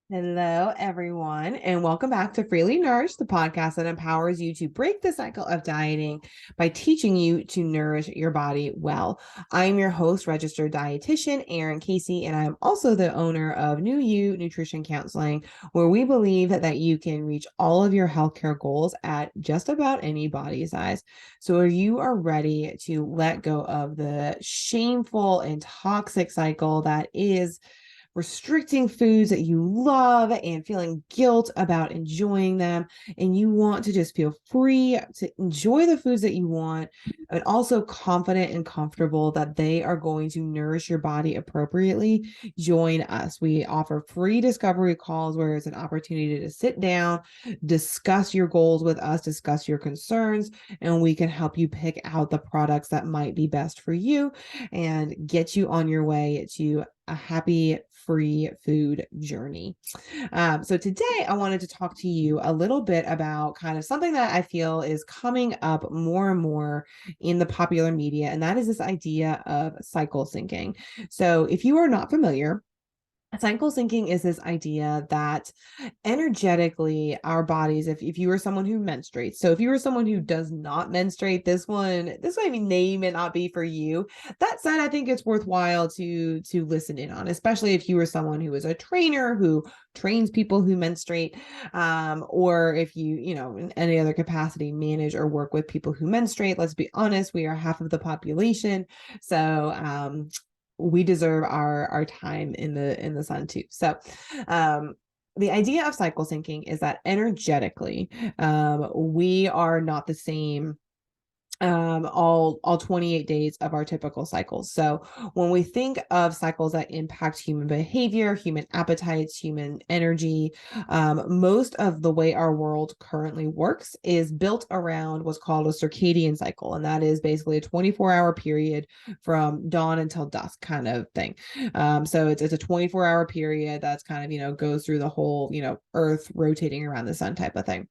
Hello, everyone, and welcome back to Freely Nourished, the podcast that empowers you to break the cycle of dieting by teaching you to nourish your body well. I'm your host, registered dietitian Erin Casey, and I'm also the owner of New You Nutrition Counseling, where we believe that you can reach all of your healthcare goals at just about any body size. So, if you are ready to let go of the shameful and toxic cycle that is restricting foods that you love and feeling guilt about enjoying them, and you want to just feel free to enjoy the foods that you want, and also confident and comfortable that they are going to nourish your body appropriately, join us. We offer free discovery calls where it's an opportunity to sit down, discuss your goals with us, discuss your concerns, and we can help you pick out the products that might be best for you and get you on your way to a happy free food journey. So today I wanted to talk to you a little bit about kind of something that I feel is coming up more and more in the popular media, and that is this idea of cycle syncing. So if you are not familiar, cycle syncing is this idea that energetically our bodies, if you are someone who menstruates, so if you are someone who does not menstruate, this may not be for you. That said, I think it's worthwhile to listen in on, especially if you are someone who is a trainer who trains people who menstruate, or if you in any other capacity manage or work with people who menstruate. Let's be honest, we are half of the population, so we deserve our time in the sun too. So the idea of cycle syncing is that energetically, we are not the same all 28 days of our typical cycles. So when we think of cycles that impact human behavior, human appetites, human energy, most of the way our world currently works is built around what's called a circadian cycle, and that is basically a 24-hour period from dawn until dusk kind of thing. So it's a 24-hour period that's kind of goes through the whole Earth rotating around the sun type of thing.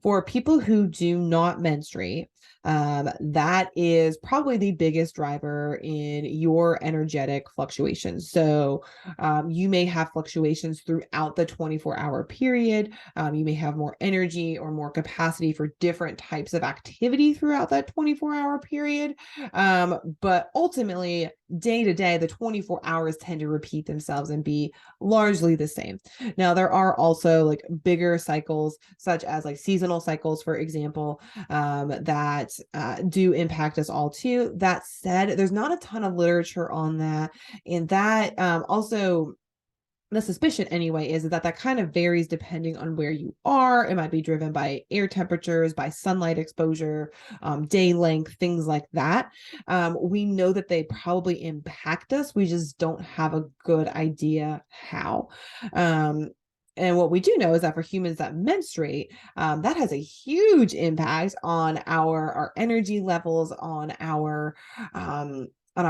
For people who do not menstruate, that is probably the biggest driver in your energetic fluctuations. So you may have fluctuations throughout the 24-hour period. You may have more energy or more capacity for different types of activity throughout that 24-hour period. But ultimately, day to day, the 24 hours tend to repeat themselves and be largely the same. Now, there are also like bigger cycles, such as like seasonal cycles, for example, that do impact us all too. That said, there's not a ton of literature on that. And that also, the suspicion anyway is that kind of varies depending on where you are. It might be driven by air temperatures, by sunlight exposure, day length, things like that. We know that they probably impact us. We just don't have a good idea how. And what we do know is that for humans that menstruate, that has a huge impact on our energy levels, on our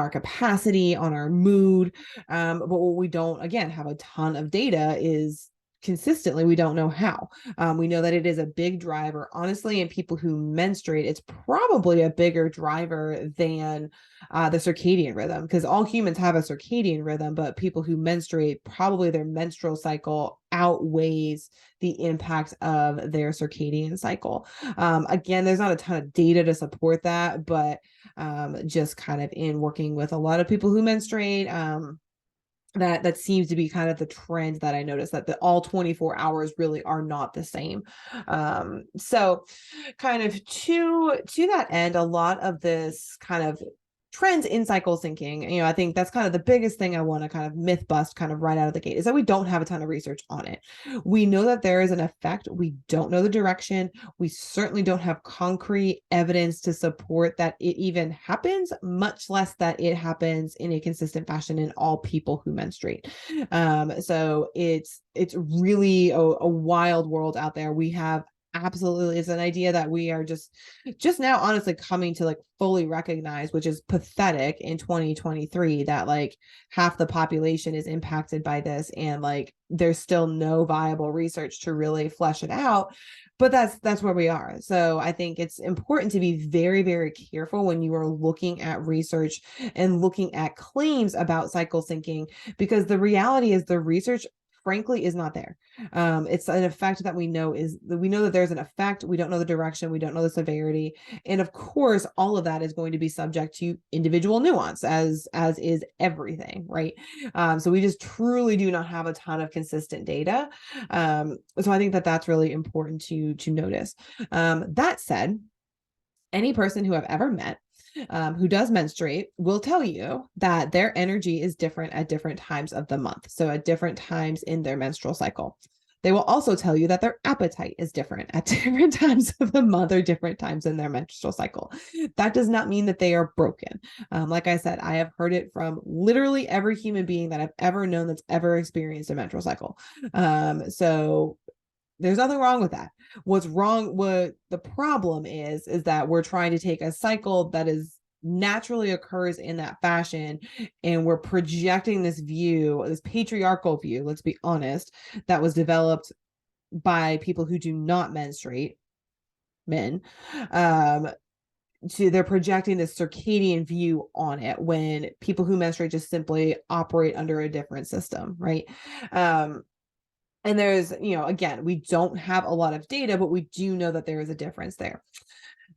capacity, on our mood. But what we don't, again, have a ton of data is consistently, we don't know how. We know that it is a big driver. Honestly, in people who menstruate, it's probably a bigger driver than the circadian rhythm, because all humans have a circadian rhythm, but people who menstruate, probably their menstrual cycle outweighs the impact of their circadian cycle. Again, there's not a ton of data to support that, but just kind of in working with a lot of people who menstruate, that seems to be kind of the trend that I noticed, that all 24 hours really are not the same. So kind of to that end, a lot of this kind of trends in cycle syncing, I think that's kind of the biggest thing I want to kind of myth bust kind of right out of the gate, is that we don't have a ton of research on it. We know that there is an effect. We don't know the direction. We certainly don't have concrete evidence to support that it even happens, much less that it happens in a consistent fashion in all people who menstruate. So it's really a wild world out there. We have absolutely, it's an idea that we are just now honestly coming to like fully recognize, which is pathetic in 2023, that like half the population is impacted by this, and like there's still no viable research to really flesh it out. But that's where we are. So I think it's important to be very, very careful when you are looking at research and looking at claims about cycle syncing, because the reality is the research frankly is not there. It's an effect that we know that there's an effect. We don't know the direction. We don't know the severity. And of course, all of that is going to be subject to individual nuance as is everything, right? So we just truly do not have a ton of consistent data. So I think that that's really important to notice. That said, any person who I've ever met who does menstruate will tell you that their energy is different at different times of the month. So at different times in their menstrual cycle. They will also tell you that their appetite is different at different times of the month or different times in their menstrual cycle. That does not mean that they are broken. Like I said, I have heard it from literally every human being that I've ever known that's ever experienced a menstrual cycle. So there's nothing wrong with that. What the problem is that we're trying to take a cycle that is naturally occurs in that fashion, and we're projecting this view, this patriarchal view, let's be honest, that was developed by people who do not menstruate, men. They're projecting this circadian view on it when people who menstruate just simply operate under a different system, right? And there's, again, we don't have a lot of data, but we do know that there is a difference there.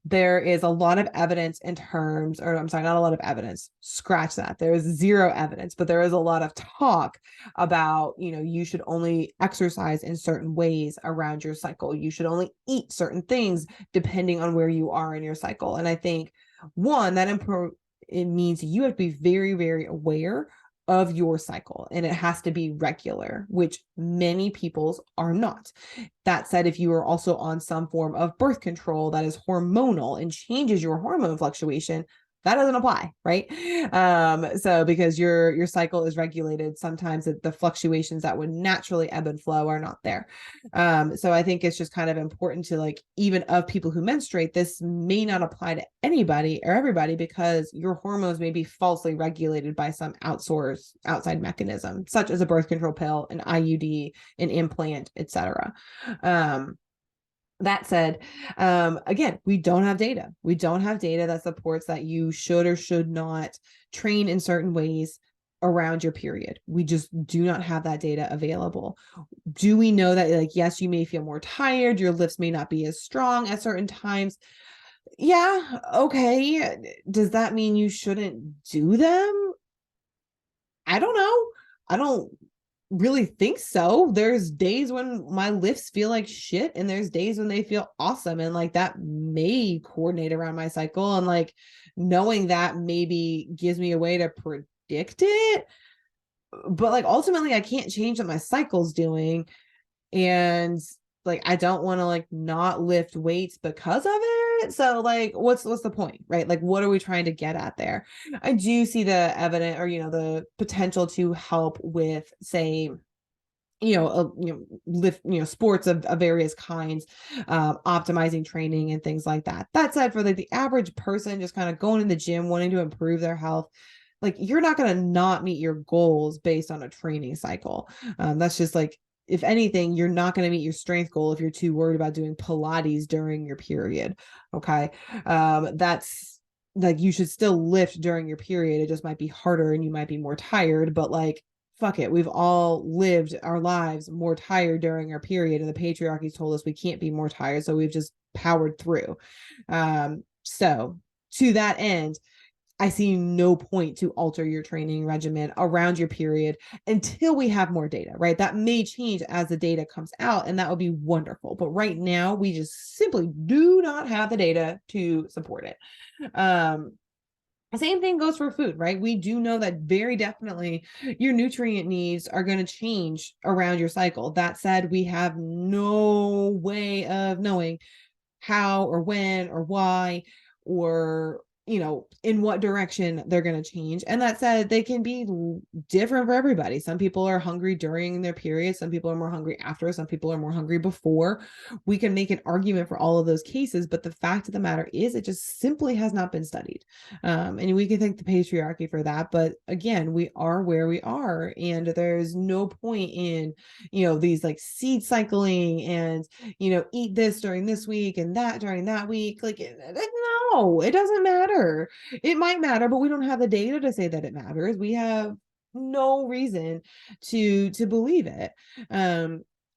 There is a lot of evidence not a lot of evidence, scratch that. There is zero evidence, but there is a lot of talk about, you should only exercise in certain ways around your cycle. You should only eat certain things depending on where you are in your cycle. And I think, one, that it means you have to be very, very aware of your cycle, and it has to be regular, which many people's are not. That said, if you are also on some form of birth control that is hormonal and changes your hormone fluctuation, that doesn't apply, right? So because your cycle is regulated, sometimes the fluctuations that would naturally ebb and flow are not there. So I think it's just kind of important to, even of people who menstruate, this may not apply to anybody or everybody, because your hormones may be falsely regulated by some outside mechanism, such as a birth control pill, an IUD, an implant, etc. That said, again, we don't have data. We don't have data that supports that you should or should not train in certain ways around your period. We just do not have that data available. Do we know that, yes, you may feel more tired, your lifts may not be as strong at certain times? Yeah, okay. Does that mean you shouldn't do them? I don't know. I don't really think so. There's days when my lifts feel like shit, and there's days when they feel awesome, and that may coordinate around my cycle, and knowing that maybe gives me a way to predict it, but ultimately I can't change what my cycle's doing, and I don't want to not lift weights because of it. So what's the point, right? What are we trying to get at there? I do see the evidence, or the potential to help with, say, lift, sports of various kinds, optimizing training and things like that. That said, for the average person just kind of going in the gym, wanting to improve their health, you're not going to not meet your goals based on a training cycle. That's just if anything, you're not going to meet your strength goal if you're too worried about doing Pilates during your period. Okay. That's you should still lift during your period. It just might be harder and you might be more tired, but fuck it. We've all lived our lives more tired during our period, and the patriarchy's told us we can't be more tired. So we've just powered through. So to that end, I see no point to alter your training regimen around your period until we have more data, right? That may change as the data comes out, and that would be wonderful. But right now, we just simply do not have the data to support it. Same thing goes for food, right? We do know that very definitely your nutrient needs are going to change around your cycle. That said, we have no way of knowing how or when or why, or in what direction they're going to change. And that said, they can be different for everybody. Some people are hungry during their period. Some people are more hungry after. Some people are more hungry before. We can make an argument for all of those cases, but the fact of the matter is, it just simply has not been studied. And we can thank the patriarchy for that. But again, we are where we are, and there's no point in, these seed cycling and, eat this during this week and that during that week. No, it doesn't matter. It might matter, but we don't have the data to say that it matters. We have no reason to believe it.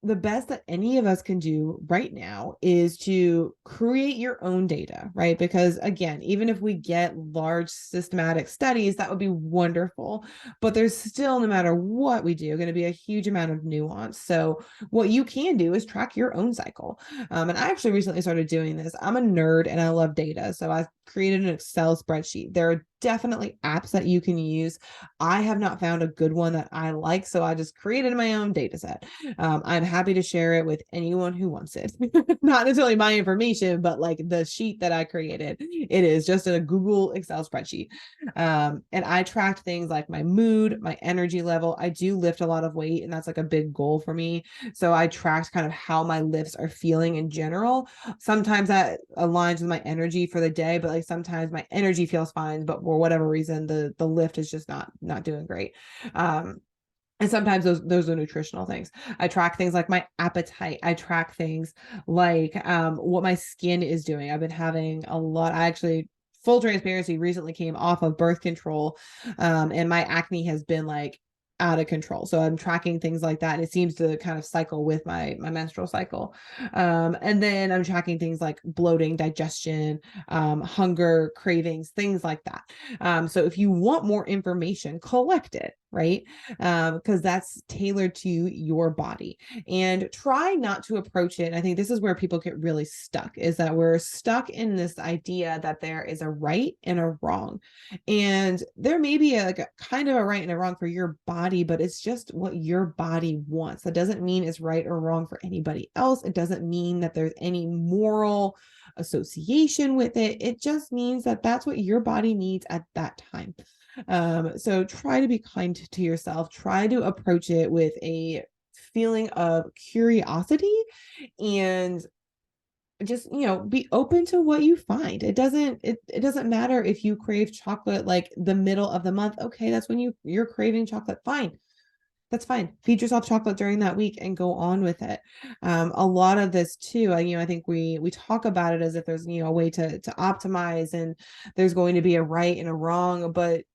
The best that any of us can do right now is to create your own data, right? Because again, even if we get large systematic studies, that would be wonderful, but there's still, no matter what we do, going to be a huge amount of nuance. So what you can do is track your own cycle. And I actually recently started doing this. I'm a nerd and I love data. So I created an Excel spreadsheet. There are definitely apps that you can use. I have not found a good one that I like, so I just created my own data set. I'm happy to share it with anyone who wants it. Not necessarily my information, but like the sheet that I created. It is just a Google Excel spreadsheet. And I tracked things like my mood, my energy level. I do lift a lot of weight, and that's like a big goal for me. So I tracked kind of how my lifts are feeling in general. Sometimes that aligns with my energy for the day, but like sometimes my energy feels fine, but for whatever reason, the lift is just not doing great. And sometimes those are nutritional things. I track things like my appetite. I track things like what my skin is doing. I've been having a lot. I actually, full transparency, recently came off of birth control, and my acne has been like out of control. So I'm tracking things like that, and it seems to kind of cycle with my menstrual cycle. And then I'm tracking things like bloating, digestion, hunger, cravings, things like that. So if you want more information, collect it, right? Because that's tailored to your body. And try not to approach it. I think this is where people get really stuck, is that we're stuck in this idea that there is a right and a wrong. And there may be a kind of a right and a wrong for your body, but it's just what your body wants. That doesn't mean it's right or wrong for anybody else. It doesn't mean that there's any moral association with it. It just means that that's what your body needs at that time. So try to be kind to yourself. Try to approach it with a feeling of curiosity, and just, be open to what you find. It doesn't matter if you crave chocolate like the middle of the month. Okay, that's when you're craving chocolate. Fine. That's fine. Feed yourself chocolate during that week and go on with it. A lot of this too, I think we talk about it as if there's, a way to optimize, and there's going to be a right and a wrong, but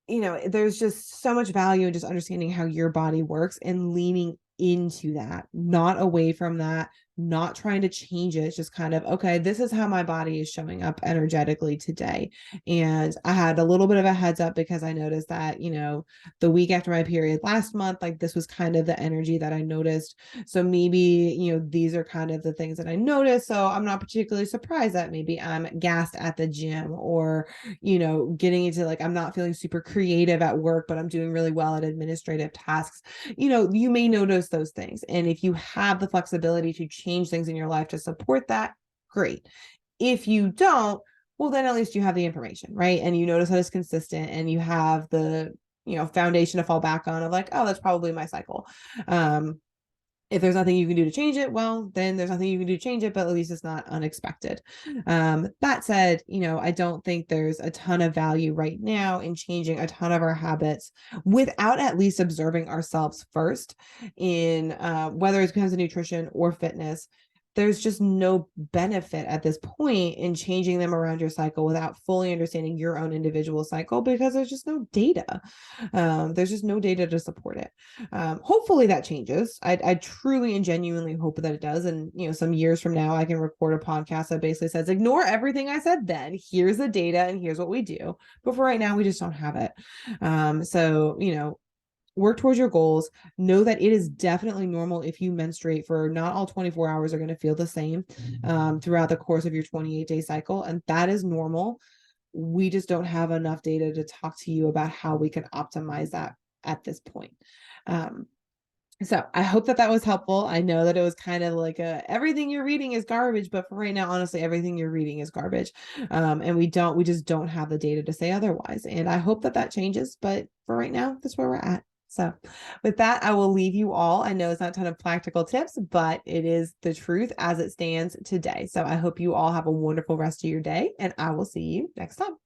there's just so much value in just understanding how your body works and leaning into that, not away from that, not trying to change it. It's just kind of, okay, this is how my body is showing up energetically today. And I had a little bit of a heads up because I noticed that, the week after my period last month, like this was kind of the energy that I noticed. So maybe, these are kind of the things that I noticed. So I'm not particularly surprised that maybe I'm gassed at the gym, or, getting into like, I'm not feeling super creative at work, but I'm doing really well at administrative tasks. You may notice those things. And if you have the flexibility to change things in your life to support that, great. If you don't, well, then at least you have the information, right? And you notice that it's consistent, and you have the, foundation to fall back on of like, oh, that's probably my cycle. If there's nothing you can do to change it, well, then there's nothing you can do to change it, but at least it's not unexpected. That said, I don't think there's a ton of value right now in changing a ton of our habits without at least observing ourselves first in whether it comes to nutrition or fitness. There's just no benefit at this point in changing them around your cycle without fully understanding your own individual cycle, because there's just no data. There's just no data to support it. Hopefully that changes. I truly and genuinely hope that it does. And, some years from now, I can record a podcast that basically says, ignore everything I said then. Here's the data and here's what we do. But for right now, we just don't have it. So, work towards your goals. Know that it is definitely normal if you menstruate, for not all 24 hours are going to feel the same throughout the course of your 28-day cycle. And that is normal. We just don't have enough data to talk to you about how we can optimize that at this point. So I hope that was helpful. I know that it was kind of like everything you're reading is garbage, but for right now, honestly, everything you're reading is garbage. And we just don't have the data to say otherwise. And I hope that changes, but for right now, that's where we're at. So with that, I will leave you all. I know it's not a ton of practical tips, but it is the truth as it stands today. So I hope you all have a wonderful rest of your day, and I will see you next time.